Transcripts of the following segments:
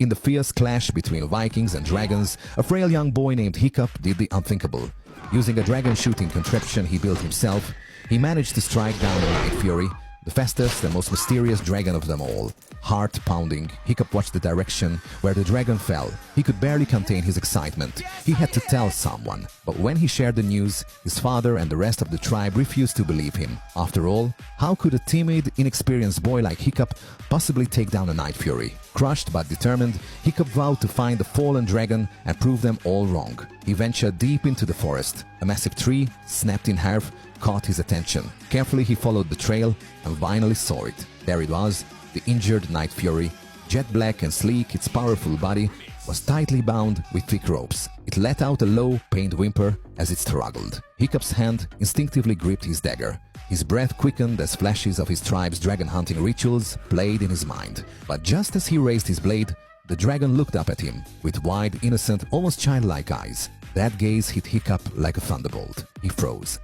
In the fierce clash between Vikings and dragons, a frail young boy named Hiccup did the unthinkable. Using a dragon shooting contraption he built himself, he managed to strike down the Night Fury, the fastest and most mysterious dragon of them all. Heart-pounding, Hiccup watched the direction where the dragon fell. He could barely contain his excitement. He had to tell someone. But when he shared the news, his father and the rest of the tribe refused to believe him. After all, how could a timid, inexperienced boy like Hiccup possibly take down a Night Fury? Crushed but determined, Hiccup vowed to find the fallen dragon and prove them all wrong. He ventured deep into the forest. A massive tree, snapped in half, caught his attention. Carefully he followed the trail and finally saw it. There it was, the injured Night Fury. Jet black and sleek, its powerful body was tightly bound with thick ropes. It let out a low, pained whimper as it struggled. Hiccup's hand instinctively gripped his dagger. His breath quickened as flashes of his tribe's dragon hunting rituals played in his mind. But just as he raised his blade, the dragon looked up at him with wide, innocent, almost childlike eyes. That gaze hit Hiccup like a thunderbolt. He froze.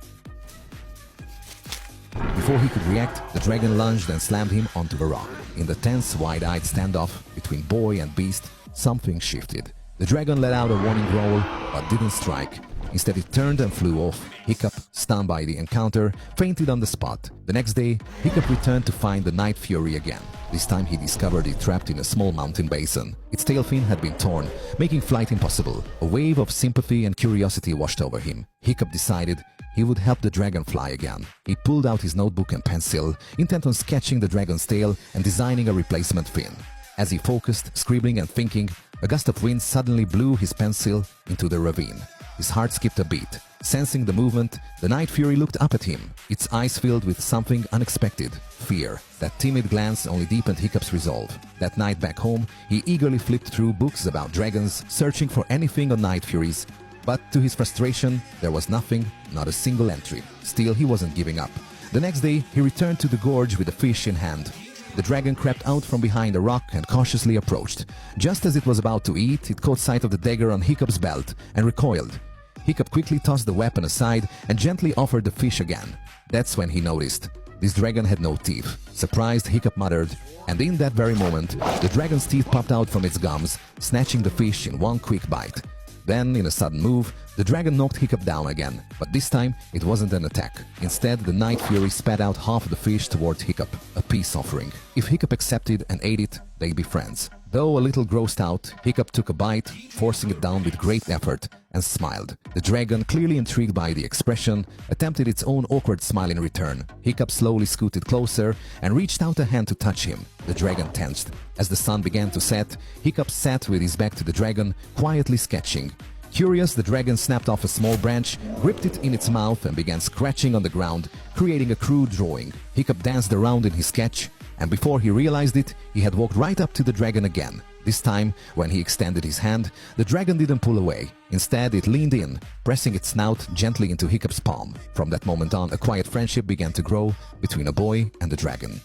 Before he could react, the dragon lunged and slammed him onto a rock. In the tense, wide-eyed standoff between boy and beast, something shifted. The dragon let out a warning growl, but didn't strike. Instead, it turned and flew off. Hiccup, stunned by the encounter, fainted on the spot. The next day, Hiccup returned to find the Night Fury again. This time he discovered it trapped in a small mountain basin. Its tail fin had been torn, making flight impossible. A wave of sympathy and curiosity washed over him. Hiccup decided he would help the dragon fly again. He pulled out his notebook and pencil, intent on sketching the dragon's tail and designing a replacement fin. As he focused, scribbling and thinking, a gust of wind suddenly blew his pencil into the ravine. His heart skipped a beat. Sensing the movement, the Night Fury looked up at him, its eyes filled with something unexpected, fear. That timid glance only deepened Hiccup's resolve. That night back home, he eagerly flipped through books about dragons, searching for anything on Night Furies. But to his frustration, there was nothing, not a single entry. Still, he wasn't giving up. The next day, he returned to the gorge with a fish in hand. The dragon crept out from behind a rock and cautiously approached. Just as it was about to eat, it caught sight of the dagger on Hiccup's belt and recoiled. Hiccup quickly tossed the weapon aside and gently offered the fish again. That's when he noticed. This dragon had no teeth. Surprised, Hiccup muttered, and in that very moment, the dragon's teeth popped out from its gums, snatching the fish in one quick bite. Then, in a sudden move, the dragon knocked Hiccup down again, but this time it wasn't an attack. Instead, the Night Fury spat out half of the fish toward Hiccup, a peace offering. If Hiccup accepted and ate it, they'd be friends. Though a little grossed out, Hiccup took a bite, forcing it down with great effort, and smiled. The dragon, clearly intrigued by the expression, attempted its own awkward smile in return. Hiccup slowly scooted closer and reached out a hand to touch him. The dragon tensed. As the sun began to set, Hiccup sat with his back to the dragon, quietly sketching. Curious, the dragon snapped off a small branch, gripped it in its mouth and began scratching on the ground, creating a crude drawing. Hiccup danced around in his sketch, and before he realized it, he had walked right up to the dragon again. This time, when he extended his hand, the dragon didn't pull away. Instead, it leaned in, pressing its snout gently into Hiccup's palm. From that moment on, a quiet friendship began to grow between a boy and the dragon.